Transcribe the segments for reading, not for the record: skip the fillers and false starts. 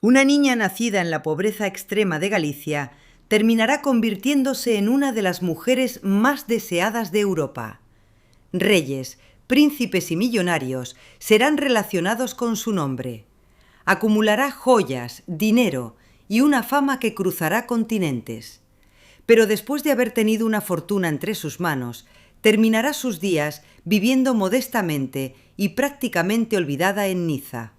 Una niña nacida en la pobreza extrema de Galicia terminará convirtiéndose en una de las mujeres más deseadas de Europa. Reyes, príncipes y millonarios serán relacionados con su nombre. Acumulará joyas, dinero y una fama que cruzará continentes. Pero después de haber tenido una fortuna entre sus manos, terminará sus días viviendo modestamente y prácticamente olvidada en Niza.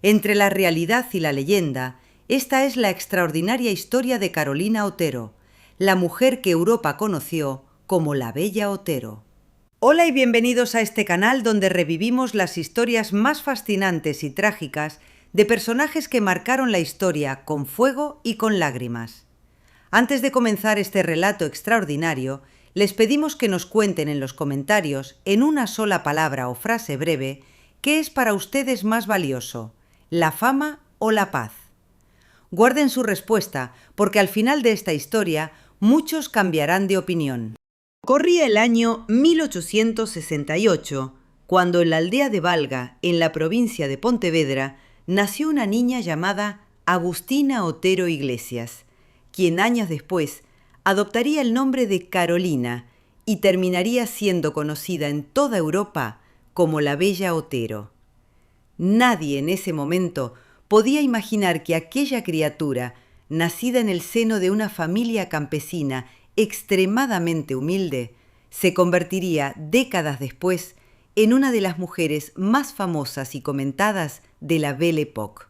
Entre la realidad y la leyenda, esta es la extraordinaria historia de Carolina Otero, la mujer que Europa conoció como la Bella Otero. Hola y bienvenidos a este canal donde revivimos las historias más fascinantes y trágicas de personajes que marcaron la historia con fuego y con lágrimas. Antes de comenzar este relato extraordinario, les pedimos que nos cuenten en los comentarios, en una sola palabra o frase breve, qué es para ustedes más valioso, la fama o la paz. Guarden su respuesta, porque al final de esta historia muchos cambiarán de opinión. Corría el año 1868, cuando en la aldea de Valga, en la provincia de Pontevedra, nació una niña llamada Agustina Otero Iglesias, quien años después adoptaría el nombre de Carolina y terminaría siendo conocida en toda Europa como la Bella Otero. Nadie en ese momento podía imaginar que aquella criatura, nacida en el seno de una familia campesina extremadamente humilde, se convertiría décadas después en una de las mujeres más famosas y comentadas de la Belle Époque.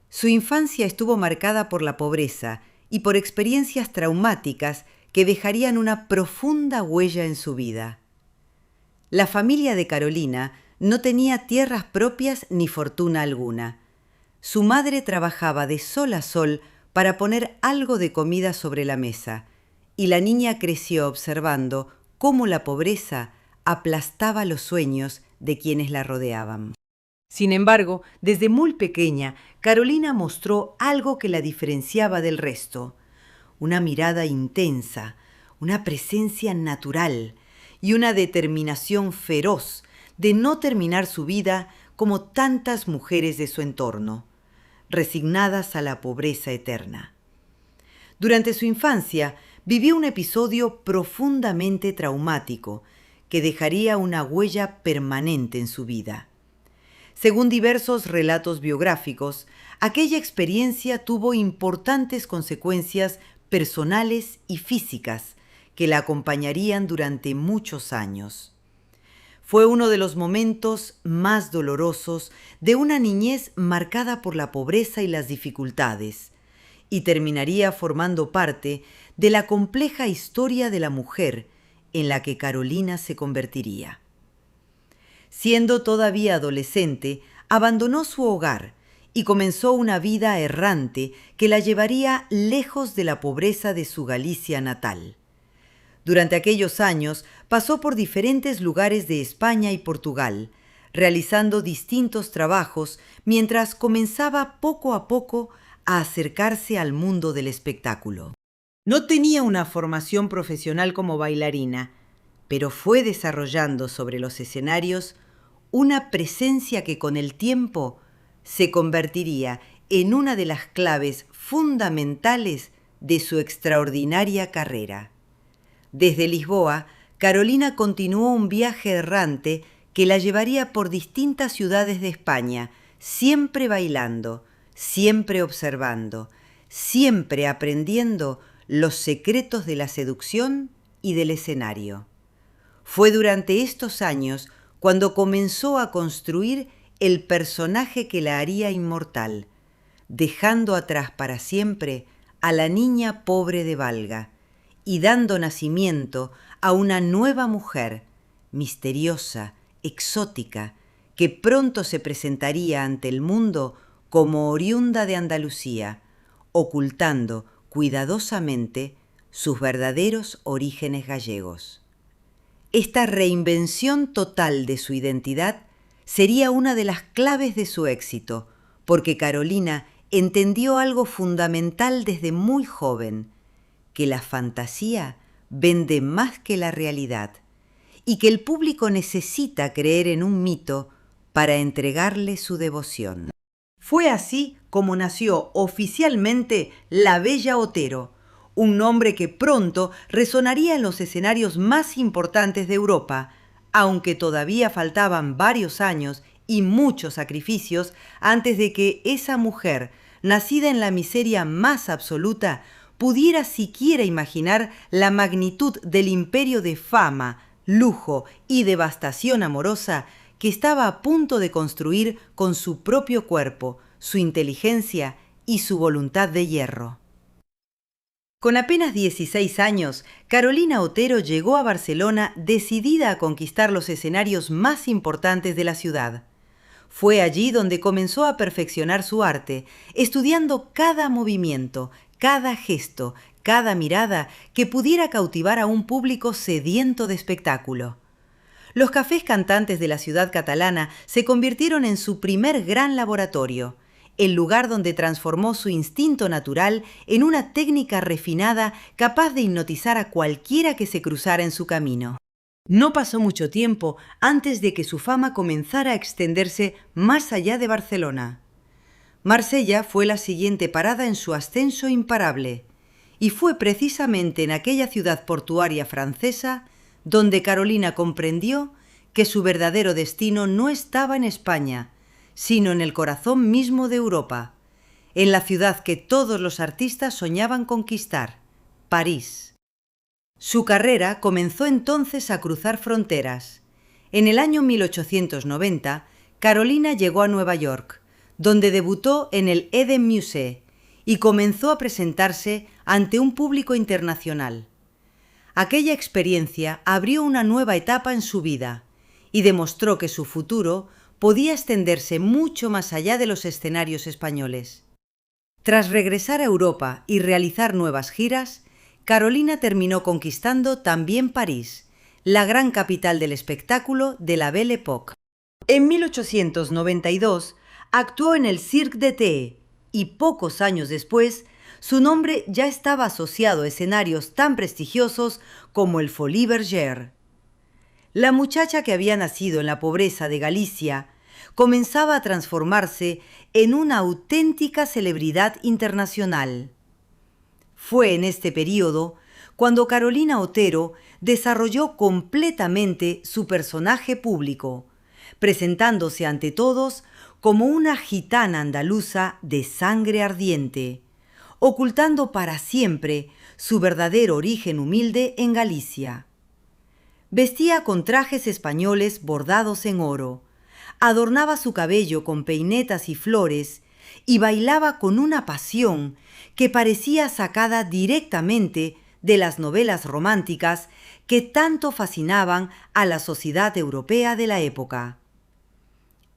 Su infancia estuvo marcada por la pobreza y por experiencias traumáticas que dejarían una profunda huella en su vida. La familia de Carolina no tenía tierras propias ni fortuna alguna. Su madre trabajaba de sol a sol para poner algo de comida sobre la mesa, y la niña creció observando cómo la pobreza aplastaba los sueños de quienes la rodeaban. Sin embargo, desde muy pequeña, Carolina mostró algo que la diferenciaba del resto: una mirada intensa, una presencia natural y una determinación feroz de no terminar su vida como tantas mujeres de su entorno, resignadas a la pobreza eterna. Durante su infancia vivió un episodio profundamente traumático que dejaría una huella permanente en su vida. Según diversos relatos biográficos, aquella experiencia tuvo importantes consecuencias personales y físicas que la acompañarían durante muchos años. Fue uno de los momentos más dolorosos de una niñez marcada por la pobreza y las dificultades, y terminaría formando parte de la compleja historia de la mujer en la que Carolina se convertiría. Siendo todavía adolescente, abandonó su hogar y comenzó una vida errante que la llevaría lejos de la pobreza de su Galicia natal. Durante aquellos años pasó por diferentes lugares de España y Portugal, realizando distintos trabajos mientras comenzaba poco a poco a acercarse al mundo del espectáculo. No tenía una formación profesional como bailarina, pero fue desarrollando sobre los escenarios una presencia que con el tiempo se convertiría en una de las claves fundamentales de su extraordinaria carrera. Desde Lisboa, Carolina continuó un viaje errante que la llevaría por distintas ciudades de España, siempre bailando, siempre observando, siempre aprendiendo los secretos de la seducción y del escenario. Fue durante estos años cuando comenzó a construir el personaje que la haría inmortal, dejando atrás para siempre a la niña pobre de Valga y dando nacimiento a una nueva mujer, misteriosa, exótica, que pronto se presentaría ante el mundo como oriunda de Andalucía, ocultando cuidadosamente sus verdaderos orígenes gallegos. Esta reinvención total de su identidad sería una de las claves de su éxito, porque Carolina entendió algo fundamental desde muy joven: que la fantasía vende más que la realidad y que el público necesita creer en un mito para entregarle su devoción. Fue así como nació oficialmente la Bella Otero, un nombre que pronto resonaría en los escenarios más importantes de Europa, aunque todavía faltaban varios años y muchos sacrificios antes de que esa mujer, nacida en la miseria más absoluta, pudiera siquiera imaginar la magnitud del imperio de fama, lujo y devastación amorosa que estaba a punto de construir con su propio cuerpo, su inteligencia y su voluntad de hierro. Con apenas 16 años, Carolina Otero llegó a Barcelona decidida a conquistar los escenarios más importantes de la ciudad. Fue allí donde comenzó a perfeccionar su arte, estudiando cada movimiento, cada gesto, cada mirada que pudiera cautivar a un público sediento de espectáculo. Los cafés cantantes de la ciudad catalana se convirtieron en su primer gran laboratorio, el lugar donde transformó su instinto natural en una técnica refinada capaz de hipnotizar a cualquiera que se cruzara en su camino. No pasó mucho tiempo antes de que su fama comenzara a extenderse más allá de Barcelona. Marsella fue la siguiente parada en su ascenso imparable, y fue precisamente en aquella ciudad portuaria francesa donde Carolina comprendió que su verdadero destino no estaba en España, sino en el corazón mismo de Europa, en la ciudad que todos los artistas soñaban conquistar, París. Su carrera comenzó entonces a cruzar fronteras. En el año 1890, Carolina llegó a Nueva York, donde debutó en el Eden Musée y comenzó a presentarse ante un público internacional. Aquella experiencia abrió una nueva etapa en su vida y demostró que su futuro podía extenderse mucho más allá de los escenarios españoles. Tras regresar a Europa y realizar nuevas giras, Carolina terminó conquistando también París, la gran capital del espectáculo de la Belle Époque. En 1892 actuó en el Cirque d'été y pocos años después su nombre ya estaba asociado a escenarios tan prestigiosos como el Folies Bergère. La muchacha que había nacido en la pobreza de Galicia comenzaba a transformarse en una auténtica celebridad internacional. Fue en este período cuando Carolina Otero desarrolló completamente su personaje público, presentándose ante todos como una gitana andaluza de sangre ardiente, ocultando para siempre su verdadero origen humilde en Galicia. Vestía con trajes españoles bordados en oro, adornaba su cabello con peinetas y flores y bailaba con una pasión que parecía sacada directamente de las novelas románticas que tanto fascinaban a la sociedad europea de la época.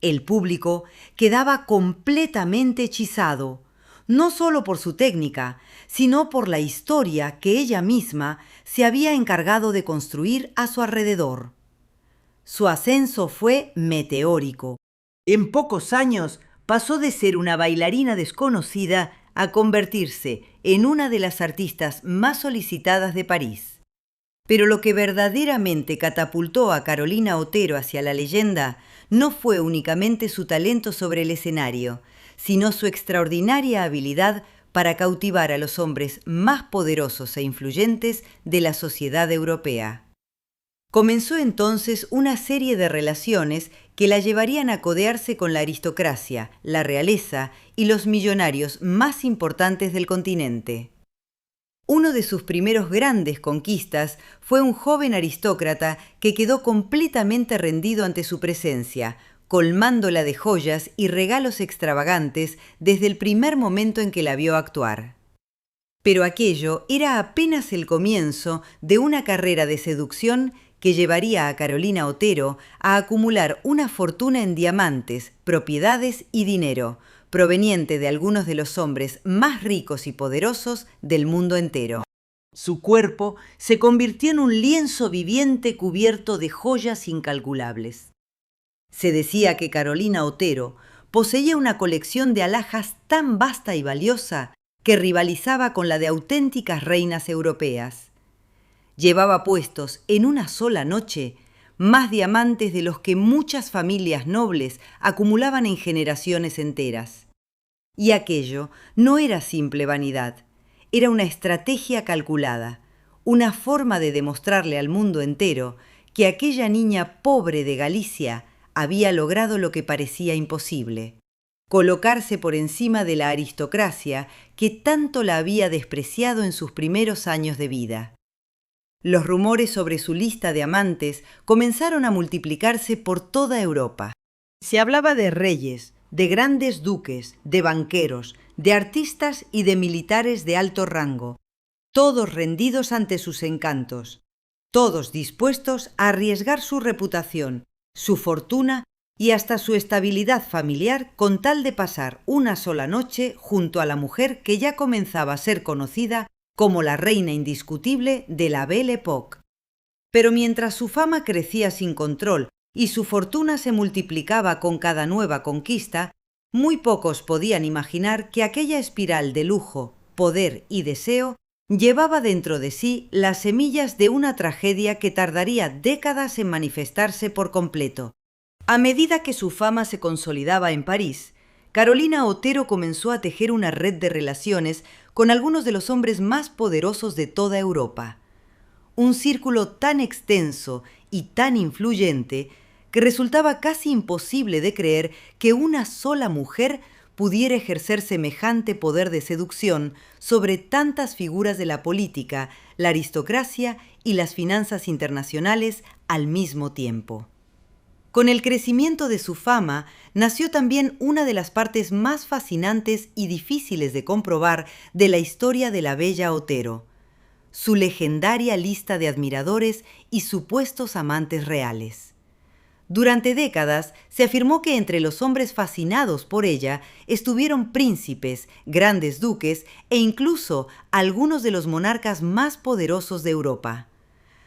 El público quedaba completamente hechizado, no solo por su técnica, sino por la historia que ella misma se había encargado de construir a su alrededor. Su ascenso fue meteórico. En pocos años pasó de ser una bailarina desconocida a convertirse en una de las artistas más solicitadas de París. Pero lo que verdaderamente catapultó a Carolina Otero hacia la leyenda no fue únicamente su talento sobre el escenario, sino su extraordinaria habilidad para cautivar a los hombres más poderosos e influyentes de la sociedad europea. Comenzó entonces una serie de relaciones que la llevarían a codearse con la aristocracia, la realeza y los millonarios más importantes del continente. Uno de sus primeros grandes conquistas fue un joven aristócrata que quedó completamente rendido ante su presencia, colmándola de joyas y regalos extravagantes desde el primer momento en que la vio actuar. Pero aquello era apenas el comienzo de una carrera de seducción que llevaría a Carolina Otero a acumular una fortuna en diamantes, propiedades y dinero, proveniente de algunos de los hombres más ricos y poderosos del mundo entero. Su cuerpo se convirtió en un lienzo viviente cubierto de joyas incalculables. Se decía que Carolina Otero poseía una colección de alhajas tan vasta y valiosa que rivalizaba con la de auténticas reinas europeas. Llevaba puestos en una sola noche más diamantes de los que muchas familias nobles acumulaban en generaciones enteras. Y aquello no era simple vanidad, era una estrategia calculada, una forma de demostrarle al mundo entero que aquella niña pobre de Galicia había logrado lo que parecía imposible: colocarse por encima de la aristocracia que tanto la había despreciado en sus primeros años de vida. Los rumores sobre su lista de amantes comenzaron a multiplicarse por toda Europa. Se hablaba de reyes, de grandes duques, de banqueros, de artistas y de militares de alto rango, todos rendidos ante sus encantos, todos dispuestos a arriesgar su reputación, su fortuna y hasta su estabilidad familiar con tal de pasar una sola noche junto a la mujer que ya comenzaba a ser conocida como la reina indiscutible de la Belle Époque. Pero mientras su fama crecía sin control y su fortuna se multiplicaba con cada nueva conquista, muy pocos podían imaginar que aquella espiral de lujo, poder y deseo llevaba dentro de sí las semillas de una tragedia que tardaría décadas en manifestarse por completo. A medida que su fama se consolidaba en París, Carolina Otero comenzó a tejer una red de relaciones con algunos de los hombres más poderosos de toda Europa. Un círculo tan extenso y tan influyente que resultaba casi imposible de creer que una sola mujer pudiera ejercer semejante poder de seducción sobre tantas figuras de la política, la aristocracia y las finanzas internacionales al mismo tiempo. Con el crecimiento de su fama nació también una de las partes más fascinantes y difíciles de comprobar de la historia de la bella Otero: su legendaria lista de admiradores y supuestos amantes reales. Durante décadas se afirmó que entre los hombres fascinados por ella estuvieron príncipes, grandes duques e incluso algunos de los monarcas más poderosos de Europa.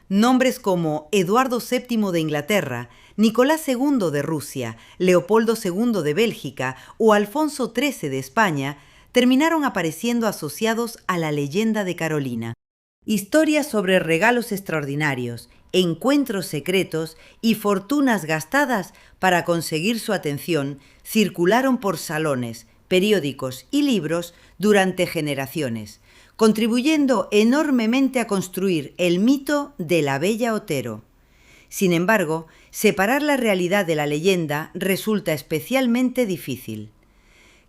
Nombres como Eduardo VII de Inglaterra, Nicolás II de Rusia, Leopoldo II de Bélgica o Alfonso XIII de España terminaron apareciendo asociados a la leyenda de Carolina. Historias sobre regalos extraordinarios, encuentros secretos y fortunas gastadas para conseguir su atención circularon por salones, periódicos y libros durante generaciones, contribuyendo enormemente a construir el mito de la bella Otero. Sin embargo, separar la realidad de la leyenda resulta especialmente difícil.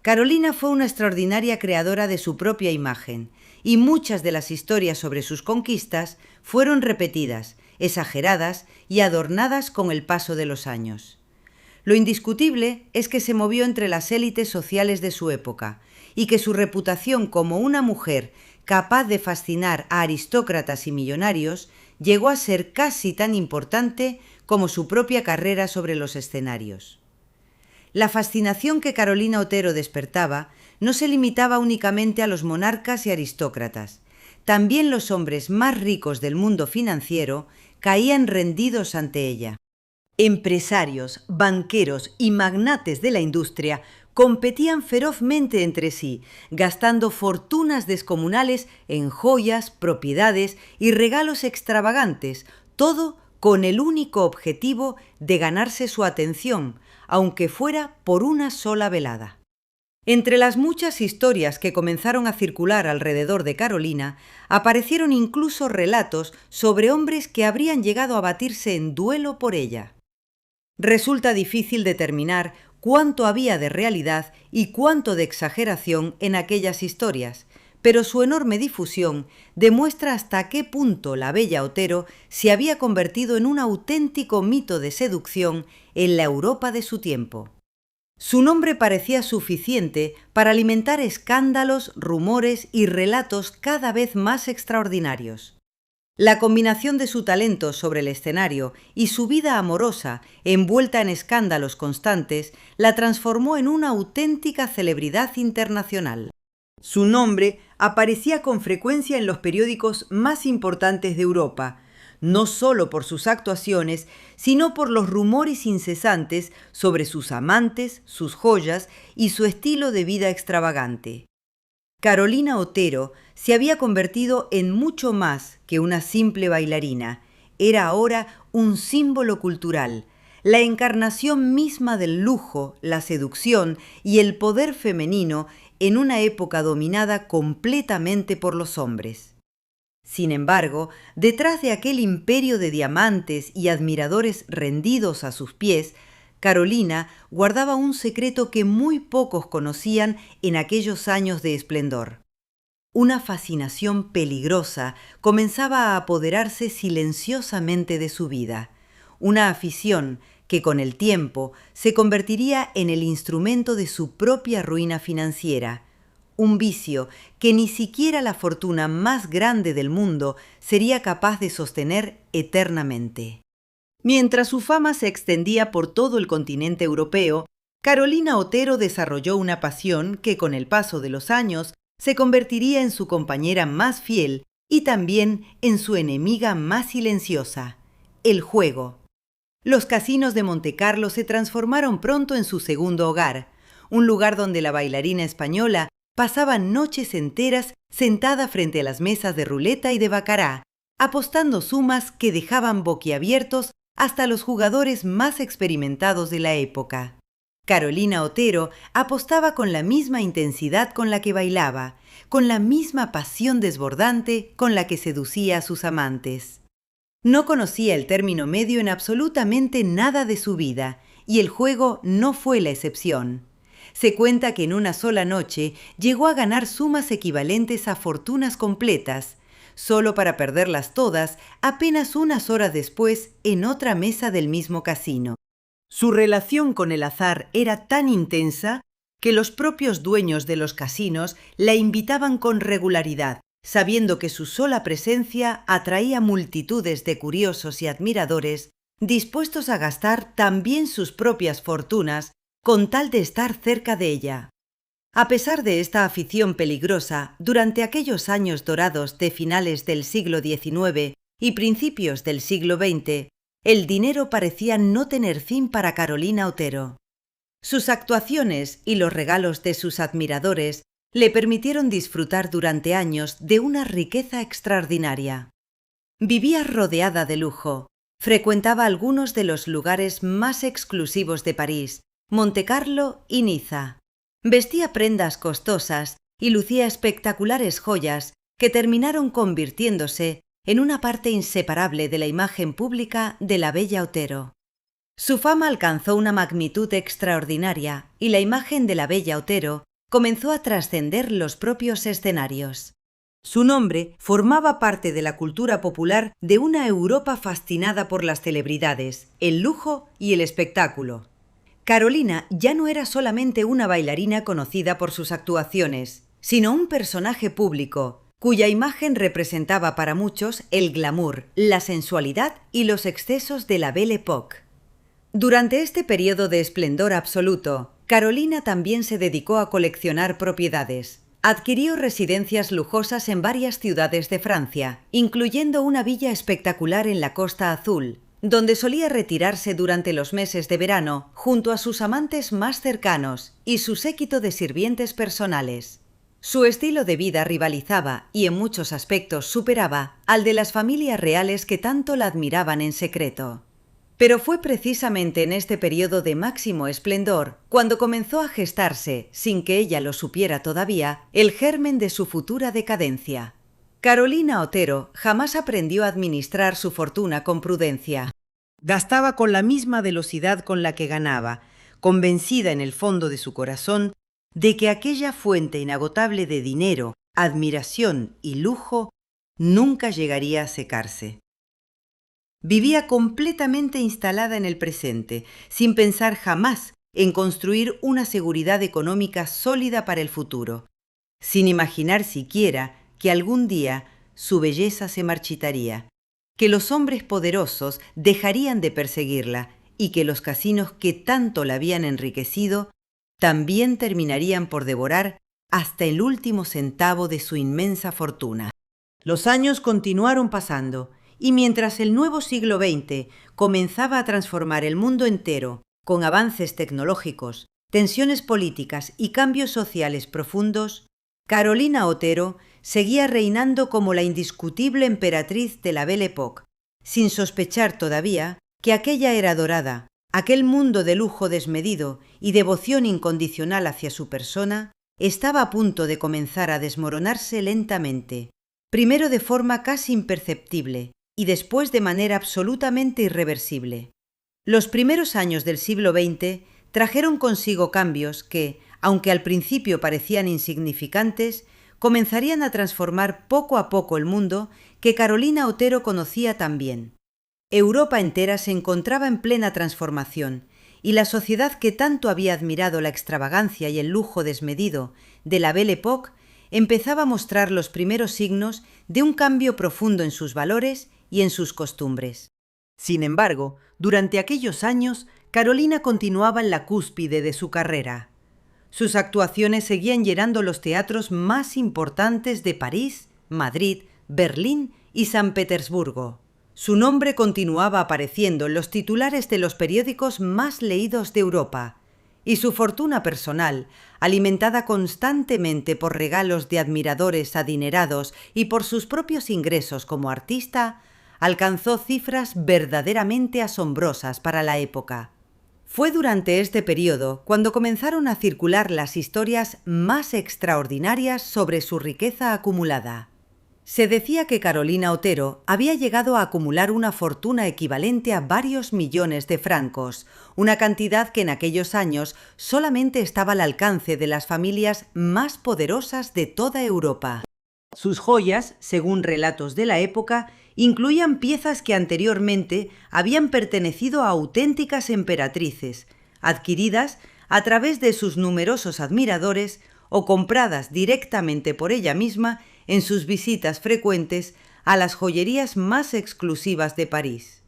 Carolina fue una extraordinaria creadora de su propia imagen, y muchas de las historias sobre sus conquistas fueron repetidas, exageradas y adornadas con el paso de los años. Lo indiscutible es que se movió entre las élites sociales de su época y que su reputación como una mujer capaz de fascinar a aristócratas y millonarios llegó a ser casi tan importante como su propia carrera sobre los escenarios. La fascinación que Carolina Otero despertaba no se limitaba únicamente a los monarcas y aristócratas. También los hombres más ricos del mundo financiero caían rendidos ante ella. Empresarios, banqueros y magnates de la industria competían ferozmente entre sí, gastando fortunas descomunales en joyas, propiedades y regalos extravagantes, todo con el único objetivo de ganarse su atención, aunque fuera por una sola velada. Entre las muchas historias que comenzaron a circular alrededor de Carolina, aparecieron incluso relatos sobre hombres que habrían llegado a batirse en duelo por ella. Resulta difícil determinar cuánto había de realidad y cuánto de exageración en aquellas historias, pero su enorme difusión demuestra hasta qué punto la bella Otero se había convertido en un auténtico mito de seducción en la Europa de su tiempo. Su nombre parecía suficiente para alimentar escándalos, rumores y relatos cada vez más extraordinarios. La combinación de su talento sobre el escenario y su vida amorosa, envuelta en escándalos constantes, la transformó en una auténtica celebridad internacional. Su nombre aparecía con frecuencia en los periódicos más importantes de Europa, no solo por sus actuaciones, sino por los rumores incesantes sobre sus amantes, sus joyas y su estilo de vida extravagante. Carolina Otero se había convertido en mucho más que una simple bailarina. Era ahora un símbolo cultural, la encarnación misma del lujo, la seducción y el poder femenino en una época dominada completamente por los hombres. Sin embargo, detrás de aquel imperio de diamantes y admiradores rendidos a sus pies, Carolina guardaba un secreto que muy pocos conocían en aquellos años de esplendor. Una fascinación peligrosa comenzaba a apoderarse silenciosamente de su vida, una afición que con el tiempo se convertiría en el instrumento de su propia ruina financiera, un vicio que ni siquiera la fortuna más grande del mundo sería capaz de sostener eternamente. Mientras su fama se extendía por todo el continente europeo, Carolina Otero desarrolló una pasión que con el paso de los años se convertiría en su compañera más fiel y también en su enemiga más silenciosa, el juego. Los casinos de Montecarlo se transformaron pronto en su segundo hogar, un lugar donde la bailarina española pasaba noches enteras sentada frente a las mesas de ruleta y de baccará, apostando sumas que dejaban boquiabiertos hasta los jugadores más experimentados de la época. Carolina Otero apostaba con la misma intensidad con la que bailaba, con la misma pasión desbordante con la que seducía a sus amantes. No conocía el término medio en absolutamente nada de su vida, y el juego no fue la excepción. Se cuenta que en una sola noche llegó a ganar sumas equivalentes a fortunas completas, solo para perderlas todas apenas unas horas después en otra mesa del mismo casino. Su relación con el azar era tan intensa que los propios dueños de los casinos la invitaban con regularidad, sabiendo que su sola presencia atraía multitudes de curiosos y admiradores dispuestos a gastar también sus propias fortunas con tal de estar cerca de ella. A pesar de esta afición peligrosa, durante aquellos años dorados de finales del siglo XIX y principios del siglo XX, el dinero parecía no tener fin para Carolina Otero. Sus actuaciones y los regalos de sus admiradores le permitieron disfrutar durante años de una riqueza extraordinaria. Vivía rodeada de lujo, frecuentaba algunos de los lugares más exclusivos de París, Montecarlo y Niza. Vestía prendas costosas y lucía espectaculares joyas que terminaron convirtiéndose en una parte inseparable de la imagen pública de la bella Otero. Su fama alcanzó una magnitud extraordinaria y la imagen de la bella Otero comenzó a trascender los propios escenarios. Su nombre formaba parte de la cultura popular de una Europa fascinada por las celebridades, el lujo y el espectáculo. Carolina ya no era solamente una bailarina conocida por sus actuaciones, sino un personaje público, cuya imagen representaba para muchos el glamour, la sensualidad y los excesos de la Belle Époque. Durante este periodo de esplendor absoluto, Carolina también se dedicó a coleccionar propiedades. Adquirió residencias lujosas en varias ciudades de Francia, incluyendo una villa espectacular en la Costa Azul, donde solía retirarse durante los meses de verano junto a sus amantes más cercanos y su séquito de sirvientes personales. Su estilo de vida rivalizaba y en muchos aspectos superaba al de las familias reales que tanto la admiraban en secreto. Pero fue precisamente en este periodo de máximo esplendor cuando comenzó a gestarse, sin que ella lo supiera todavía, el germen de su futura decadencia. Carolina Otero jamás aprendió a administrar su fortuna con prudencia. Gastaba con la misma velocidad con la que ganaba, convencida en el fondo de su corazón de que aquella fuente inagotable de dinero, admiración y lujo nunca llegaría a secarse. Vivía completamente instalada en el presente, sin pensar jamás en construir una seguridad económica sólida para el futuro, sin imaginar siquiera que algún día su belleza se marchitaría, que los hombres poderosos dejarían de perseguirla y que los casinos que tanto la habían enriquecido también terminarían por devorar hasta el último centavo de su inmensa fortuna. Los años continuaron pasando, y mientras el nuevo siglo XX comenzaba a transformar el mundo entero con avances tecnológicos, tensiones políticas y cambios sociales profundos, Carolina Otero seguía reinando como la indiscutible emperatriz de la Belle Époque, sin sospechar todavía que aquella era dorada, aquel mundo de lujo desmedido y devoción incondicional hacia su persona, estaba a punto de comenzar a desmoronarse lentamente, primero de forma casi imperceptible y después de manera absolutamente irreversible. Los primeros años del siglo XX trajeron consigo cambios que, aunque al principio parecían insignificantes, comenzarían a transformar poco a poco el mundo que Carolina Otero conocía tan bien. Europa entera se encontraba en plena transformación, y la sociedad que tanto había admirado la extravagancia y el lujo desmedido de la Belle Époque empezaba a mostrar los primeros signos de un cambio profundo en sus valores y en sus costumbres. Sin embargo, durante aquellos años, Carolina continuaba en la cúspide de su carrera. Sus actuaciones seguían llenando los teatros más importantes de París, Madrid, Berlín y San Petersburgo. Su nombre continuaba apareciendo en los titulares de los periódicos más leídos de Europa, y su fortuna personal, alimentada constantemente por regalos de admiradores adinerados y por sus propios ingresos como artista, alcanzó cifras verdaderamente asombrosas para la época. Fue durante este periodo cuando comenzaron a circular las historias más extraordinarias sobre su riqueza acumulada. Se decía que Carolina Otero había llegado a acumular una fortuna equivalente a varios millones de francos, una cantidad que en aquellos años solamente estaba al alcance de las familias más poderosas de toda Europa. Sus joyas, según relatos de la época, incluían piezas que anteriormente habían pertenecido a auténticas emperatrices, adquiridas a través de sus numerosos admiradores o compradas directamente por ella misma en sus visitas frecuentes a las joyerías más exclusivas de París.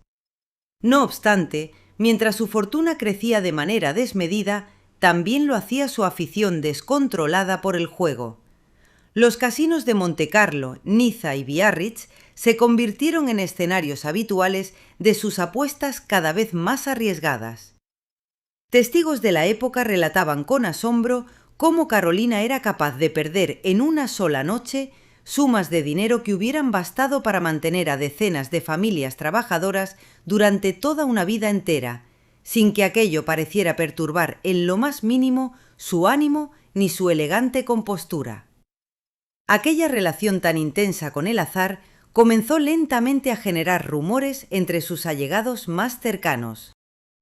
No obstante, mientras su fortuna crecía de manera desmedida, también lo hacía su afición descontrolada por el juego. Los casinos de Montecarlo, Niza y Biarritz se convirtieron en escenarios habituales de sus apuestas cada vez más arriesgadas. Testigos de la época relataban con asombro cómo Carolina era capaz de perder en una sola noche sumas de dinero que hubieran bastado para mantener a decenas de familias trabajadoras durante toda una vida entera, sin que aquello pareciera perturbar en lo más mínimo su ánimo ni su elegante compostura. Aquella relación tan intensa con el azar comenzó lentamente a generar rumores entre sus allegados más cercanos.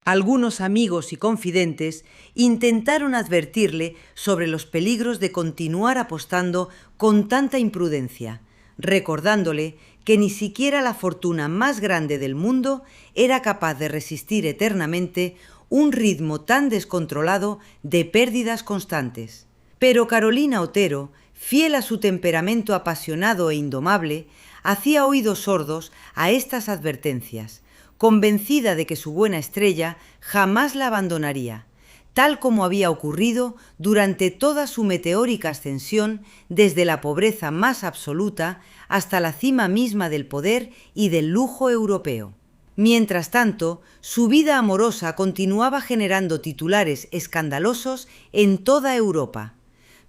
Algunos amigos y confidentes intentaron advertirle sobre los peligros de continuar apostando con tanta imprudencia, recordándole que ni siquiera la fortuna más grande del mundo era capaz de resistir eternamente un ritmo tan descontrolado de pérdidas constantes. Pero Carolina Otero, fiel a su temperamento apasionado e indomable, hacía oídos sordos a estas advertencias, convencida de que su buena estrella jamás la abandonaría, tal como había ocurrido durante toda su meteórica ascensión desde la pobreza más absoluta hasta la cima misma del poder y del lujo europeo. Mientras tanto, su vida amorosa continuaba generando titulares escandalosos en toda Europa.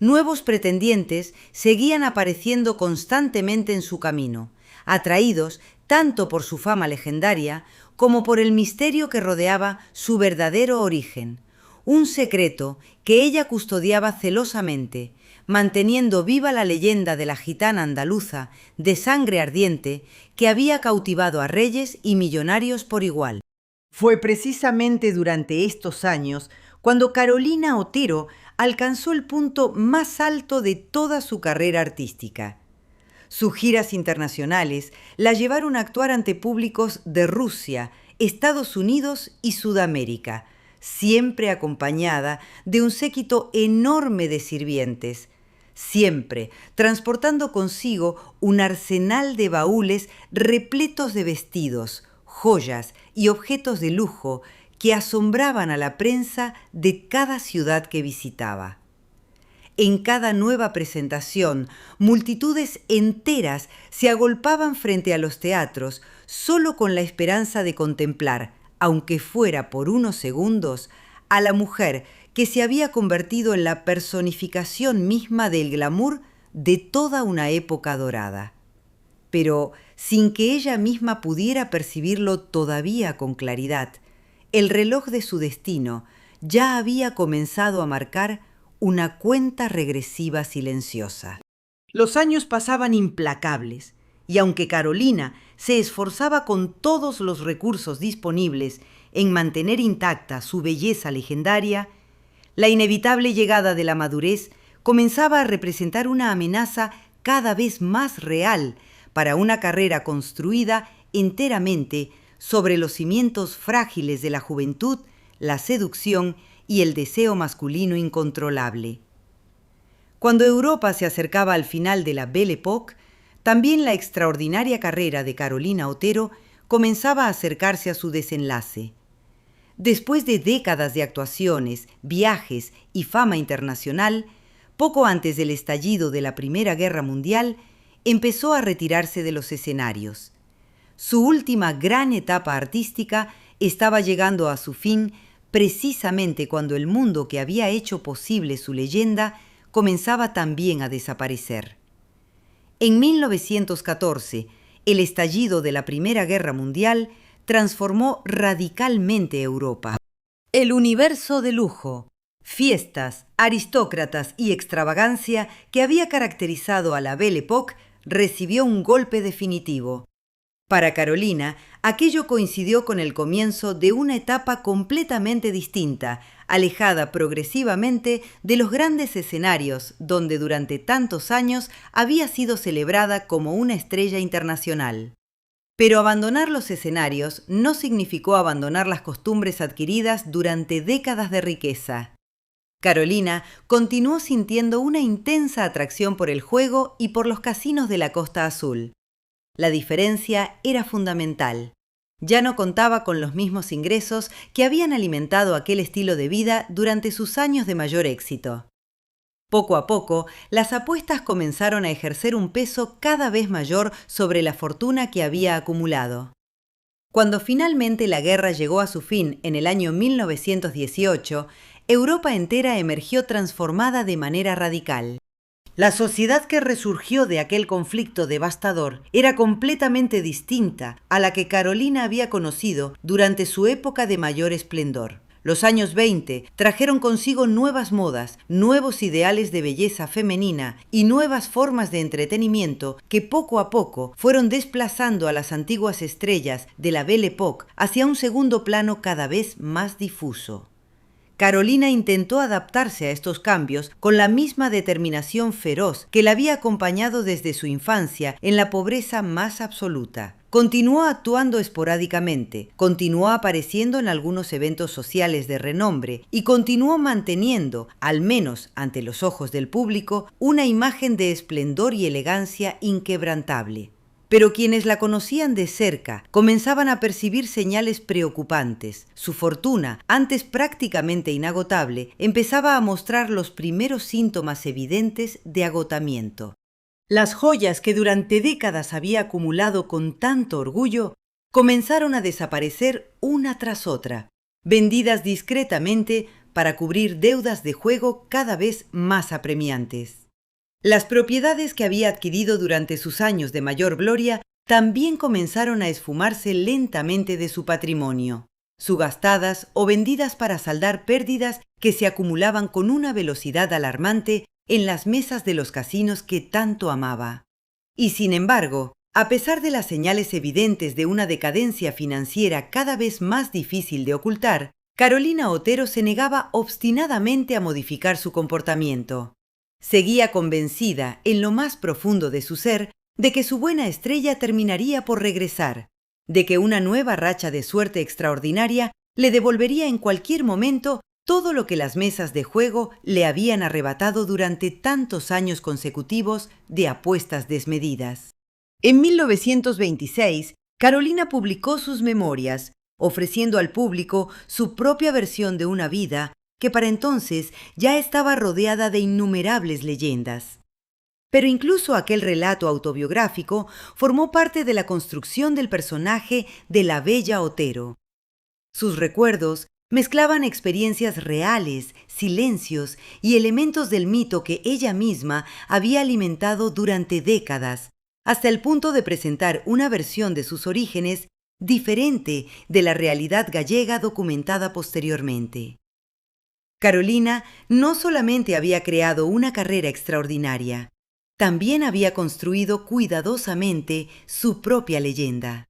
Nuevos pretendientes seguían apareciendo constantemente en su camino, atraídos tanto por su fama legendaria como por el misterio que rodeaba su verdadero origen, un secreto que ella custodiaba celosamente, manteniendo viva la leyenda de la gitana andaluza de sangre ardiente que había cautivado a reyes y millonarios por igual. Fue precisamente durante estos años cuando Carolina Otero alcanzó el punto más alto de toda su carrera artística. Sus giras internacionales la llevaron a actuar ante públicos de Rusia, Estados Unidos y Sudamérica, siempre acompañada de un séquito enorme de sirvientes, siempre transportando consigo un arsenal de baúles repletos de vestidos, joyas y objetos de lujo que asombraban a la prensa de cada ciudad que visitaba. En cada nueva presentación, multitudes enteras se agolpaban frente a los teatros solo con la esperanza de contemplar, aunque fuera por unos segundos, a la mujer que se había convertido en la personificación misma del glamour de toda una época dorada. Pero sin que ella misma pudiera percibirlo todavía con claridad, el reloj de su destino ya había comenzado a marcar una cuenta regresiva silenciosa. Los años pasaban implacables, y aunque Carolina se esforzaba con todos los recursos disponibles en mantener intacta su belleza legendaria, la inevitable llegada de la madurez comenzaba a representar una amenaza cada vez más real para una carrera construida enteramente sobre los cimientos frágiles de la juventud, la seducción y el deseo masculino incontrolable. Cuando Europa se acercaba al final de la Belle Époque, también la extraordinaria carrera de Carolina Otero comenzaba a acercarse a su desenlace. Después de décadas de actuaciones, viajes y fama internacional, poco antes del estallido de la Primera Guerra Mundial, empezó a retirarse de los escenarios. Su última gran etapa artística estaba llegando a su fin precisamente cuando el mundo que había hecho posible su leyenda comenzaba también a desaparecer. En 1914, el estallido de la Primera Guerra Mundial transformó radicalmente Europa. El universo de lujo, fiestas, aristócratas y extravagancia que había caracterizado a la Belle Époque recibió un golpe definitivo. Para Carolina, aquello coincidió con el comienzo de una etapa completamente distinta, alejada progresivamente de los grandes escenarios donde durante tantos años había sido celebrada como una estrella internacional. Pero abandonar los escenarios no significó abandonar las costumbres adquiridas durante décadas de riqueza. Carolina continuó sintiendo una intensa atracción por el juego y por los casinos de la Costa Azul. La diferencia era fundamental. Ya no contaba con los mismos ingresos que habían alimentado aquel estilo de vida durante sus años de mayor éxito. Poco a poco, las apuestas comenzaron a ejercer un peso cada vez mayor sobre la fortuna que había acumulado. Cuando finalmente la guerra llegó a su fin en el año 1918, Europa entera emergió transformada de manera radical. La sociedad que resurgió de aquel conflicto devastador era completamente distinta a la que Carolina había conocido durante su época de mayor esplendor. Los años 20 trajeron consigo nuevas modas, nuevos ideales de belleza femenina y nuevas formas de entretenimiento que poco a poco fueron desplazando a las antiguas estrellas de la Belle Époque hacia un segundo plano cada vez más difuso. Carolina intentó adaptarse a estos cambios con la misma determinación feroz que la había acompañado desde su infancia en la pobreza más absoluta. Continuó actuando esporádicamente, continuó apareciendo en algunos eventos sociales de renombre y continuó manteniendo, al menos ante los ojos del público, una imagen de esplendor y elegancia inquebrantable. Pero quienes la conocían de cerca comenzaban a percibir señales preocupantes. Su fortuna, antes prácticamente inagotable, empezaba a mostrar los primeros síntomas evidentes de agotamiento. Las joyas que durante décadas había acumulado con tanto orgullo comenzaron a desaparecer una tras otra, vendidas discretamente para cubrir deudas de juego cada vez más apremiantes. Las propiedades que había adquirido durante sus años de mayor gloria también comenzaron a esfumarse lentamente de su patrimonio, subgastadas o vendidas para saldar pérdidas que se acumulaban con una velocidad alarmante en las mesas de los casinos que tanto amaba. Y sin embargo, a pesar de las señales evidentes de una decadencia financiera cada vez más difícil de ocultar, Carolina Otero se negaba obstinadamente a modificar su comportamiento. Seguía convencida, en lo más profundo de su ser, de que su buena estrella terminaría por regresar, de que una nueva racha de suerte extraordinaria le devolvería en cualquier momento todo lo que las mesas de juego le habían arrebatado durante tantos años consecutivos de apuestas desmedidas. En 1926, Carolina publicó sus memorias, ofreciendo al público su propia versión de una vida que para entonces ya estaba rodeada de innumerables leyendas. Pero incluso aquel relato autobiográfico formó parte de la construcción del personaje de la bella Otero. Sus recuerdos mezclaban experiencias reales, silencios y elementos del mito que ella misma había alimentado durante décadas, hasta el punto de presentar una versión de sus orígenes diferente de la realidad gallega documentada posteriormente. Carolina no solamente había creado una carrera extraordinaria, también había construido cuidadosamente su propia leyenda.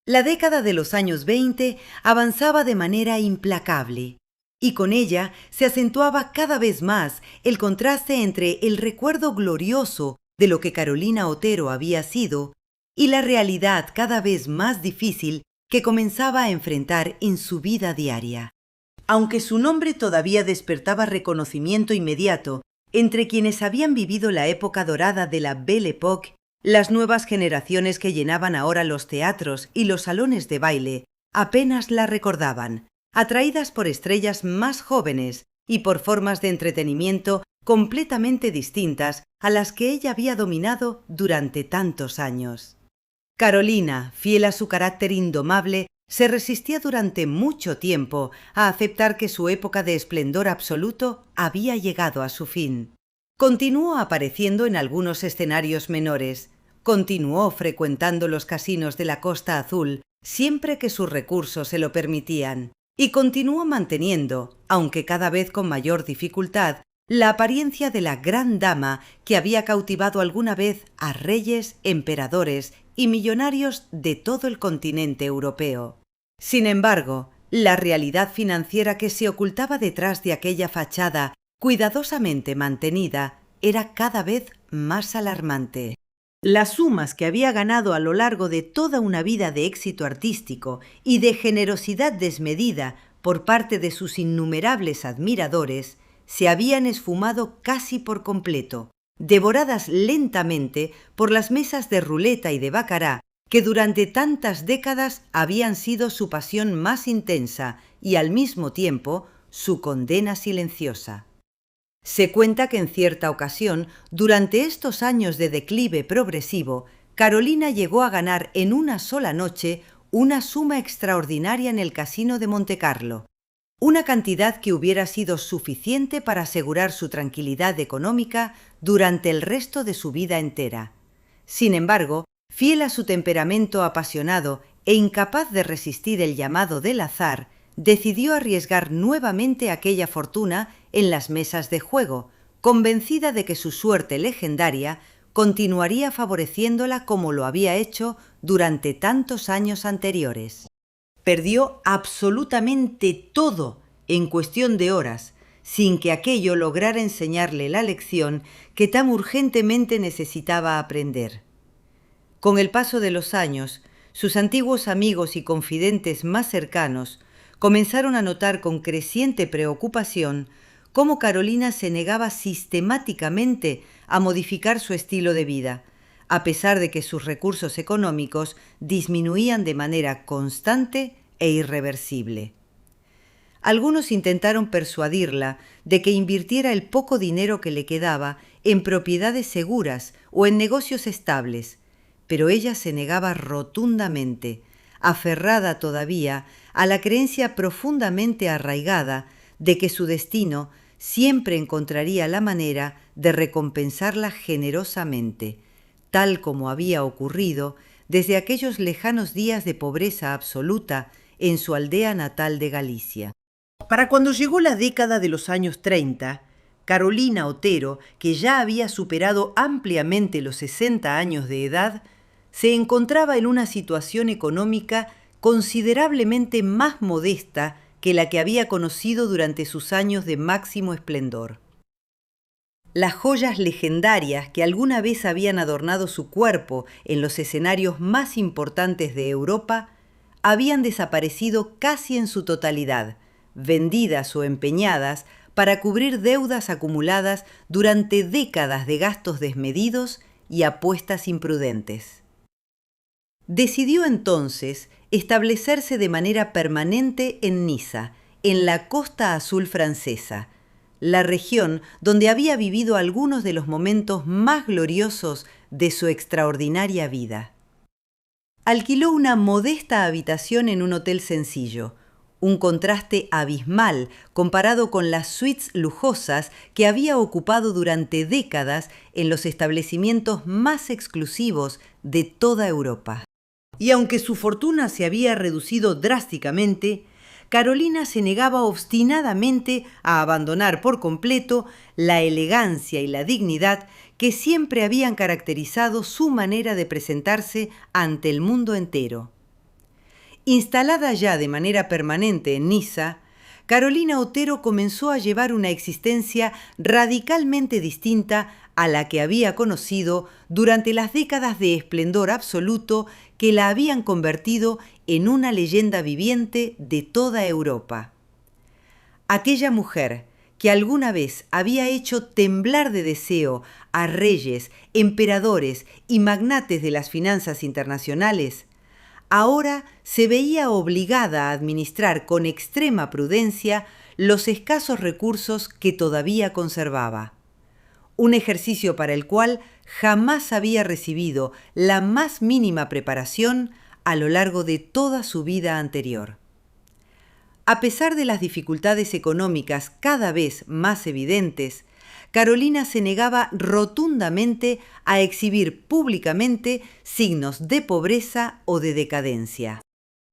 La década de los años 20 avanzaba de manera implacable, y con ella se acentuaba cada vez más el contraste entre el recuerdo glorioso de lo que Carolina Otero había sido y la realidad cada vez más difícil que comenzaba a enfrentar en su vida diaria. Aunque su nombre todavía despertaba reconocimiento inmediato entre quienes habían vivido la época dorada de la Belle Époque, las nuevas generaciones que llenaban ahora los teatros y los salones de baile apenas la recordaban, atraídas por estrellas más jóvenes y por formas de entretenimiento completamente distintas a las que ella había dominado durante tantos años. Carolina, fiel a su carácter indomable, se resistía durante mucho tiempo a aceptar que su época de esplendor absoluto había llegado a su fin. Continuó apareciendo en algunos escenarios menores, continuó frecuentando los casinos de la Costa Azul siempre que sus recursos se lo permitían, y continuó manteniendo, aunque cada vez con mayor dificultad, la apariencia de la gran dama que había cautivado alguna vez a reyes, emperadores y millonarios de todo el continente europeo. Sin embargo, la realidad financiera que se ocultaba detrás de aquella fachada cuidadosamente mantenida era cada vez más alarmante. Las sumas que había ganado a lo largo de toda una vida de éxito artístico y de generosidad desmedida por parte de sus innumerables admiradores se habían esfumado casi por completo, devoradas lentamente por las mesas de ruleta y de baccará que durante tantas décadas habían sido su pasión más intensa y al mismo tiempo su condena silenciosa. Se cuenta que en cierta ocasión, durante estos años de declive progresivo, Carolina llegó a ganar en una sola noche una suma extraordinaria en el casino de Montecarlo, una cantidad que hubiera sido suficiente para asegurar su tranquilidad económica durante el resto de su vida entera. Sin embargo, fiel a su temperamento apasionado e incapaz de resistir el llamado del azar, decidió arriesgar nuevamente aquella fortuna en las mesas de juego, convencida de que su suerte legendaria continuaría favoreciéndola como lo había hecho durante tantos años anteriores. Perdió absolutamente todo en cuestión de horas, sin que aquello lograra enseñarle la lección que tan urgentemente necesitaba aprender. Con el paso de los años, sus antiguos amigos y confidentes más cercanos comenzaron a notar con creciente preocupación cómo Carolina se negaba sistemáticamente a modificar su estilo de vida, a pesar de que sus recursos económicos disminuían de manera constante e irreversible. Algunos intentaron persuadirla de que invirtiera el poco dinero que le quedaba en propiedades seguras o en negocios estables, pero ella se negaba rotundamente, aferrada todavía a la creencia profundamente arraigada de que su destino siempre encontraría la manera de recompensarla generosamente, tal como había ocurrido desde aquellos lejanos días de pobreza absoluta en su aldea natal de Galicia. Para cuando llegó la década de los años 30, Carolina Otero, que ya había superado ampliamente los 60 años de edad, se encontraba en una situación económica considerablemente más modesta que la que había conocido durante sus años de máximo esplendor. Las joyas legendarias que alguna vez habían adornado su cuerpo en los escenarios más importantes de Europa habían desaparecido casi en su totalidad, vendidas o empeñadas para cubrir deudas acumuladas durante décadas de gastos desmedidos y apuestas imprudentes. Decidió entonces establecerse de manera permanente en Niza, en la Costa Azul francesa, la región donde había vivido algunos de los momentos más gloriosos de su extraordinaria vida. Alquiló una modesta habitación en un hotel sencillo, un contraste abismal comparado con las suites lujosas que había ocupado durante décadas en los establecimientos más exclusivos de toda Europa. Y aunque su fortuna se había reducido drásticamente, Carolina se negaba obstinadamente a abandonar por completo la elegancia y la dignidad que siempre habían caracterizado su manera de presentarse ante el mundo entero. Instalada ya de manera permanente en Niza, Carolina Otero comenzó a llevar una existencia radicalmente distinta a la que había conocido durante las décadas de esplendor absoluto que la habían convertido en una leyenda viviente de toda Europa. Aquella mujer que alguna vez había hecho temblar de deseo a reyes, emperadores y magnates de las finanzas internacionales, ahora se veía obligada a administrar con extrema prudencia los escasos recursos que todavía conservaba. Un ejercicio para el cual jamás había recibido la más mínima preparación a lo largo de toda su vida anterior. A pesar de las dificultades económicas cada vez más evidentes, Carolina se negaba rotundamente a exhibir públicamente signos de pobreza o de decadencia.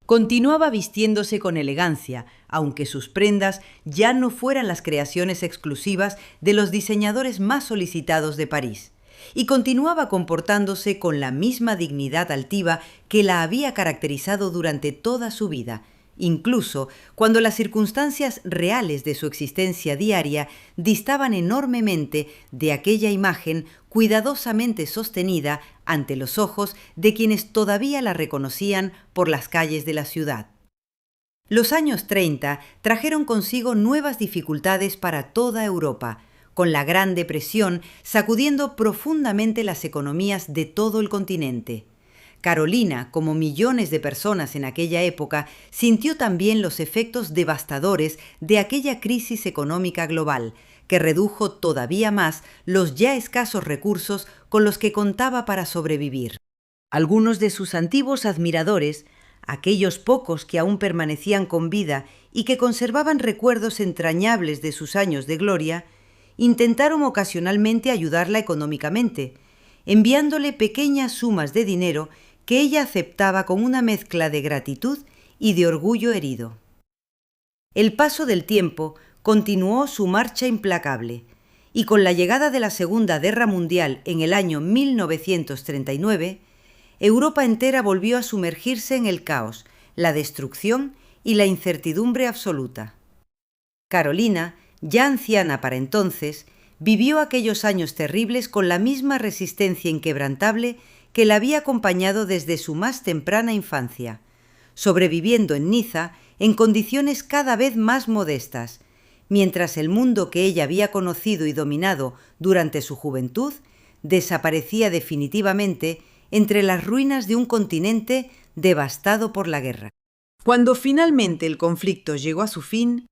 Continuaba vistiéndose con elegancia, aunque sus prendas ya no fueran las creaciones exclusivas de los diseñadores más solicitados de París, y continuaba comportándose con la misma dignidad altiva que la había caracterizado durante toda su vida, incluso cuando las circunstancias reales de su existencia diaria distaban enormemente de aquella imagen cuidadosamente sostenida ante los ojos de quienes todavía la reconocían por las calles de la ciudad. Los años 30 trajeron consigo nuevas dificultades para toda Europa, con la Gran Depresión sacudiendo profundamente las economías de todo el continente. Carolina, como millones de personas en aquella época, sintió también los efectos devastadores de aquella crisis económica global, que redujo todavía más los ya escasos recursos con los que contaba para sobrevivir. Algunos de sus antiguos admiradores, aquellos pocos que aún permanecían con vida y que conservaban recuerdos entrañables de sus años de gloria, intentaron ocasionalmente ayudarla económicamente, enviándole pequeñas sumas de dinero que ella aceptaba con una mezcla de gratitud y de orgullo herido. El paso del tiempo continuó su marcha implacable, y con la llegada de la Segunda Guerra Mundial en el año 1939, Europa entera volvió a sumergirse en el caos, la destrucción y la incertidumbre absoluta. Carolina, ya anciana para entonces, vivió aquellos años terribles con la misma resistencia inquebrantable que la había acompañado desde su más temprana infancia, sobreviviendo en Niza en condiciones cada vez más modestas, mientras el mundo que ella había conocido y dominado durante su juventud desaparecía definitivamente entre las ruinas de un continente devastado por la guerra. Cuando finalmente el conflicto llegó a su fin,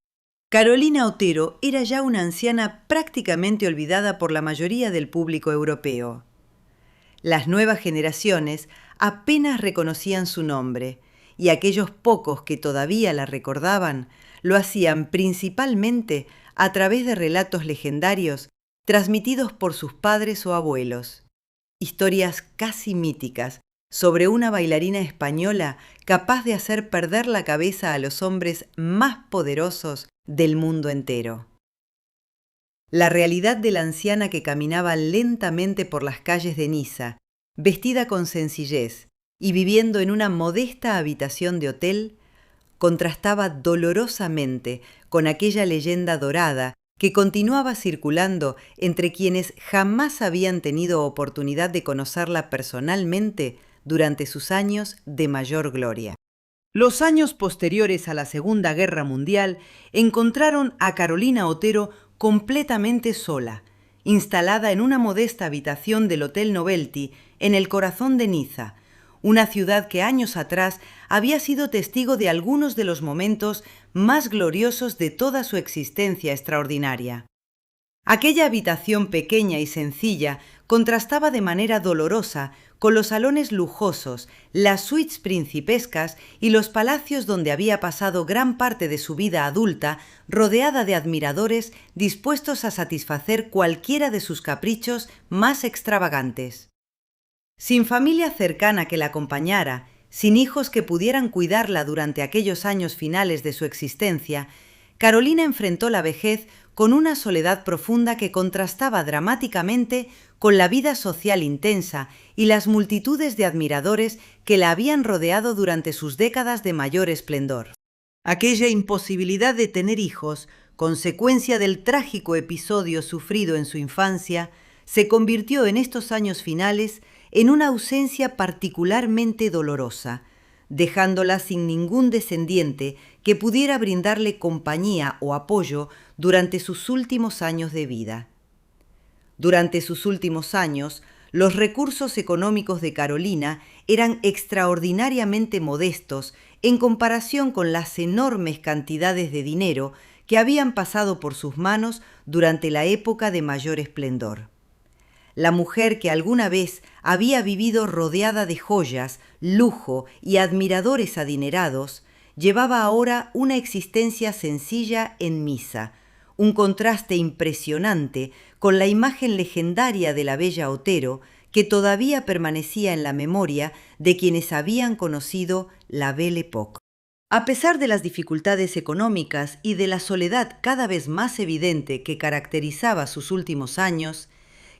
Carolina Otero era ya una anciana prácticamente olvidada por la mayoría del público europeo. Las nuevas generaciones apenas reconocían su nombre, y aquellos pocos que todavía la recordaban lo hacían principalmente a través de relatos legendarios transmitidos por sus padres o abuelos. Historias casi míticas sobre una bailarina española capaz de hacer perder la cabeza a los hombres más poderosos del mundo entero. La realidad de la anciana que caminaba lentamente por las calles de Niza, vestida con sencillez y viviendo en una modesta habitación de hotel, contrastaba dolorosamente con aquella leyenda dorada que continuaba circulando entre quienes jamás habían tenido oportunidad de conocerla personalmente durante sus años de mayor gloria. Los años posteriores a la Segunda Guerra Mundial encontraron a Carolina Otero completamente sola, instalada en una modesta habitación del Hotel Novelty en el corazón de Niza, una ciudad que años atrás había sido testigo de algunos de los momentos más gloriosos de toda su existencia extraordinaria. Aquella habitación pequeña y sencilla contrastaba de manera dolorosa con los salones lujosos, las suites principescas y los palacios donde había pasado gran parte de su vida adulta, rodeada de admiradores dispuestos a satisfacer cualquiera de sus caprichos más extravagantes. Sin familia cercana que la acompañara, Sin hijos que pudieran cuidarla durante aquellos años finales de su existencia, Carolina enfrentó la vejez con una soledad profunda que contrastaba dramáticamente con la vida social intensa y las multitudes de admiradores que la habían rodeado durante sus décadas de mayor esplendor. Aquella imposibilidad de tener hijos, consecuencia del trágico episodio sufrido en su infancia, se convirtió en estos años finales en una ausencia particularmente dolorosa, dejándola sin ningún descendiente que pudiera brindarle compañía o apoyo durante sus últimos años de vida. Durante sus últimos años, los recursos económicos de Carolina eran extraordinariamente modestos en comparación con las enormes cantidades de dinero que habían pasado por sus manos durante la época de mayor esplendor. La mujer que alguna vez había vivido rodeada de joyas, lujo y admiradores adinerados, llevaba ahora una existencia sencilla en Misa, un contraste impresionante con la imagen legendaria de la bella Otero que todavía permanecía en la memoria de quienes habían conocido la Belle Époque. A pesar de las dificultades económicas y de la soledad cada vez más evidente que caracterizaba sus últimos años,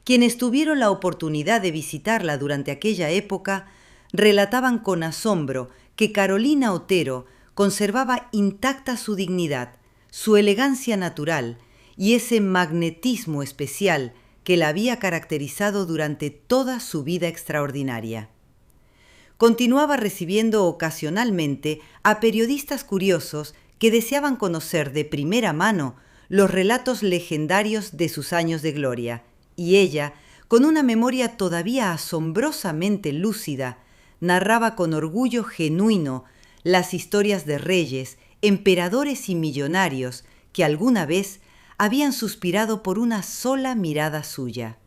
quienes tuvieron la oportunidad de visitarla durante aquella época relataban con asombro que Carolina Otero conservaba intacta su dignidad, su elegancia natural y ese magnetismo especial que la había caracterizado durante toda su vida extraordinaria. Continuaba recibiendo ocasionalmente a periodistas curiosos que deseaban conocer de primera mano los relatos legendarios de sus años de gloria, y ella, con una memoria todavía asombrosamente lúcida, narraba con orgullo genuino las historias de reyes, emperadores y millonarios que alguna vez habían suspirado por una sola mirada suya.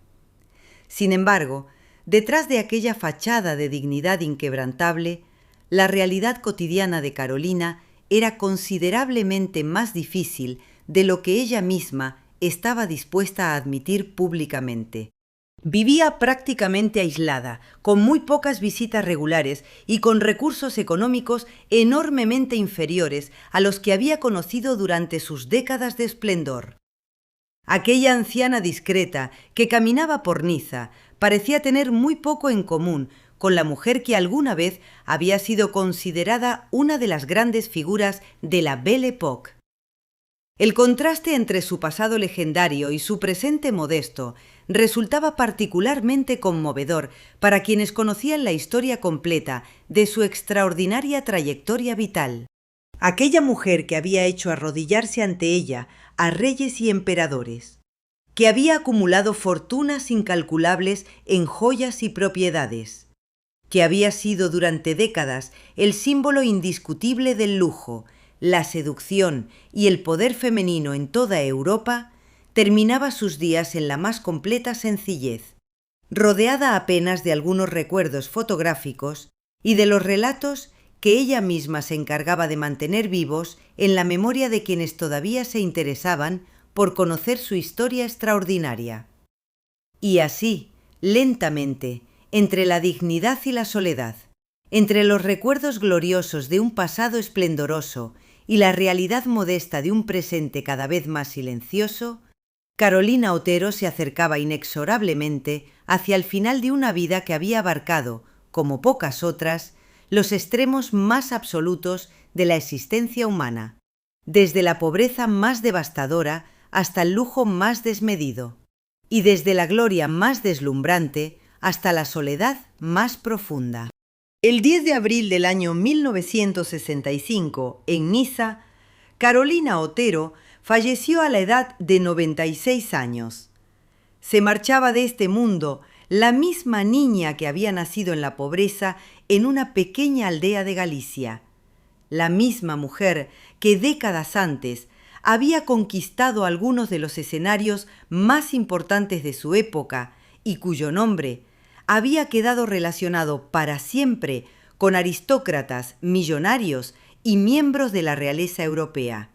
Sin embargo, detrás de aquella fachada de dignidad inquebrantable, la realidad cotidiana de Carolina era considerablemente más difícil de lo que ella misma estaba dispuesta a admitir públicamente. Vivía prácticamente aislada, con muy pocas visitas regulares y con recursos económicos enormemente inferiores a los que había conocido durante sus décadas de esplendor. Aquella anciana discreta que caminaba por Niza parecía tener muy poco en común con la mujer que alguna vez había sido considerada una de las grandes figuras de la Belle Époque. El contraste entre su pasado legendario y su presente modesto resultaba particularmente conmovedor para quienes conocían la historia completa de su extraordinaria trayectoria vital. Aquella mujer que había hecho arrodillarse ante ella a reyes y emperadores, que había acumulado fortunas incalculables en joyas y propiedades, que había sido durante décadas el símbolo indiscutible del lujo, la seducción y el poder femenino en toda Europa, terminaba sus días en la más completa sencillez, rodeada apenas de algunos recuerdos fotográficos y de los relatos que ella misma se encargaba de mantener vivos en la memoria de quienes todavía se interesaban por conocer su historia extraordinaria. Y así, lentamente, entre la dignidad y la soledad, entre los recuerdos gloriosos de un pasado esplendoroso y la realidad modesta de un presente cada vez más silencioso, Carolina Otero se acercaba inexorablemente hacia el final de una vida que había abarcado, como pocas otras, los extremos más absolutos de la existencia humana, desde la pobreza más devastadora hasta el lujo más desmedido, y desde la gloria más deslumbrante hasta la soledad más profunda. El 10 de abril del año 1965, en Niza, Carolina Otero falleció a la edad de 96 años. Se marchaba de este mundo la misma niña que había nacido en la pobreza en una pequeña aldea de Galicia, la misma mujer que décadas antes había conquistado algunos de los escenarios más importantes de su época y cuyo nombre había quedado relacionado para siempre con aristócratas, millonarios y miembros de la realeza europea.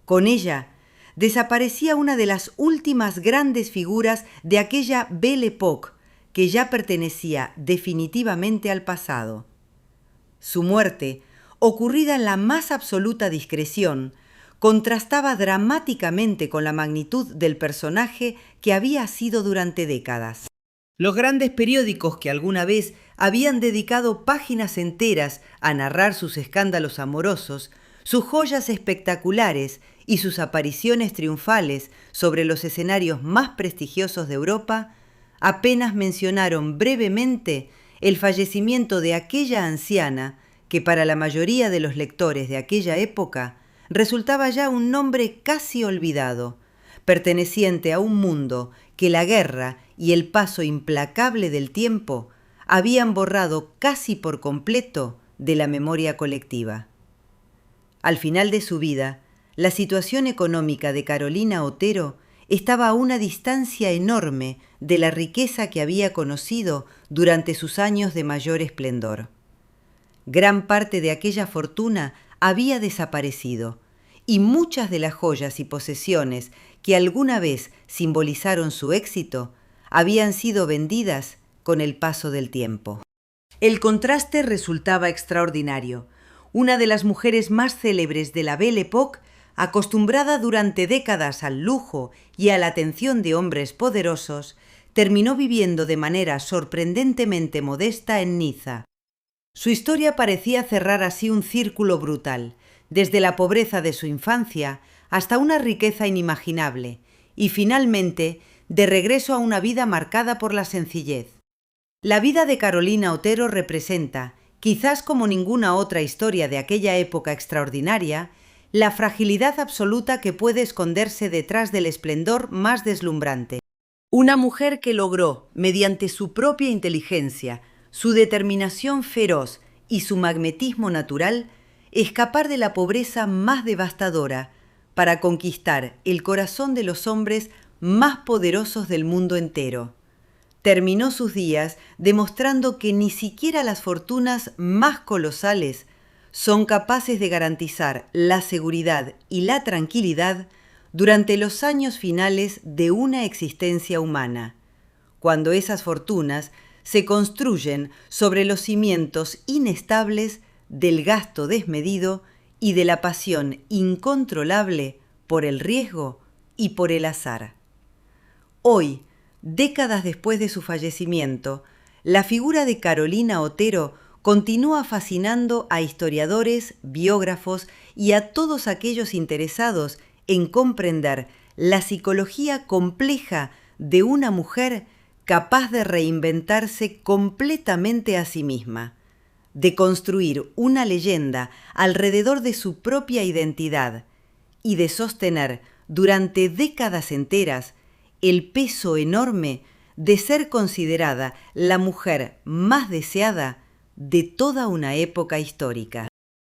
Con ella desaparecía una de las últimas grandes figuras de aquella Belle Époque que ya pertenecía definitivamente al pasado. Su muerte, ocurrida en la más absoluta discreción, contrastaba dramáticamente con la magnitud del personaje que había sido durante décadas. Los grandes periódicos que alguna vez habían dedicado páginas enteras a narrar sus escándalos amorosos, sus joyas espectaculares y sus apariciones triunfales sobre los escenarios más prestigiosos de Europa, apenas mencionaron brevemente el fallecimiento de aquella anciana que para la mayoría de los lectores de aquella época resultaba ya un nombre casi olvidado, perteneciente a un mundo que la guerra y el paso implacable del tiempo habían borrado casi por completo de la memoria colectiva. Al final de su vida, la situación económica de Carolina Otero estaba a una distancia enorme de la riqueza que había conocido durante sus años de mayor esplendor. Gran parte de aquella fortuna había desaparecido, y muchas de las joyas y posesiones que alguna vez simbolizaron su éxito habían sido vendidas con el paso del tiempo. El contraste resultaba extraordinario. Una de las mujeres más célebres de la Belle Époque, acostumbrada durante décadas al lujo y a la atención de hombres poderosos, terminó viviendo de manera sorprendentemente modesta en Niza. Su historia parecía cerrar así un círculo brutal, desde la pobreza de su infancia hasta una riqueza inimaginable, y finalmente de regreso a una vida marcada por la sencillez. La vida de Carolina Otero representa, quizás como ninguna otra historia de aquella época extraordinaria, la fragilidad absoluta que puede esconderse detrás del esplendor más deslumbrante. Una mujer que logró, mediante su propia inteligencia, su determinación feroz y su magnetismo natural, escapar de la pobreza más devastadora para conquistar el corazón de los hombres más poderosos del mundo entero. Terminó sus días demostrando que ni siquiera las fortunas más colosales son capaces de garantizar la seguridad y la tranquilidad durante los años finales de una existencia humana, cuando esas fortunas se construyen sobre los cimientos inestables del gasto desmedido y de la pasión incontrolable por el riesgo y por el azar. Hoy, décadas después de su fallecimiento, la figura de Carolina Otero continúa fascinando a historiadores, biógrafos y a todos aquellos interesados en comprender la psicología compleja de una mujer capaz de reinventarse completamente a sí misma, de construir una leyenda alrededor de su propia identidad y de sostener durante décadas enteras el peso enorme de ser considerada la mujer más deseada de toda una época histórica.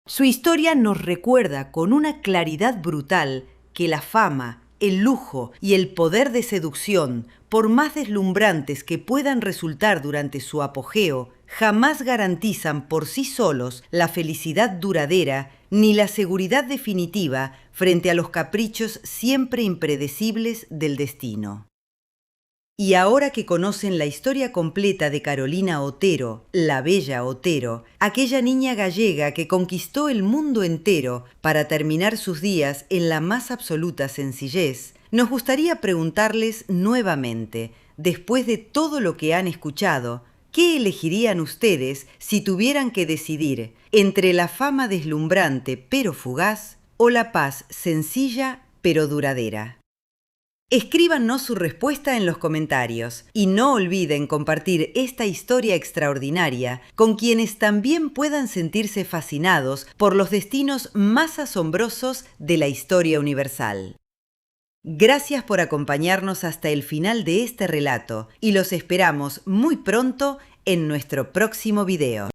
Su historia nos recuerda con una claridad brutal que la fama, el lujo y el poder de seducción, por más deslumbrantes que puedan resultar durante su apogeo, jamás garantizan por sí solos la felicidad duradera ni la seguridad definitiva frente a los caprichos siempre impredecibles del destino. Y ahora que conocen la historia completa de Carolina Otero, la bella Otero, aquella niña gallega que conquistó el mundo entero para terminar sus días en la más absoluta sencillez, nos gustaría preguntarles nuevamente, después de todo lo que han escuchado, ¿qué elegirían ustedes si tuvieran que decidir entre la fama deslumbrante pero fugaz o la paz sencilla pero duradera? Escríbanos su respuesta en los comentarios y no olviden compartir esta historia extraordinaria con quienes también puedan sentirse fascinados por los destinos más asombrosos de la historia universal. Gracias por acompañarnos hasta el final de este relato y los esperamos muy pronto en nuestro próximo video.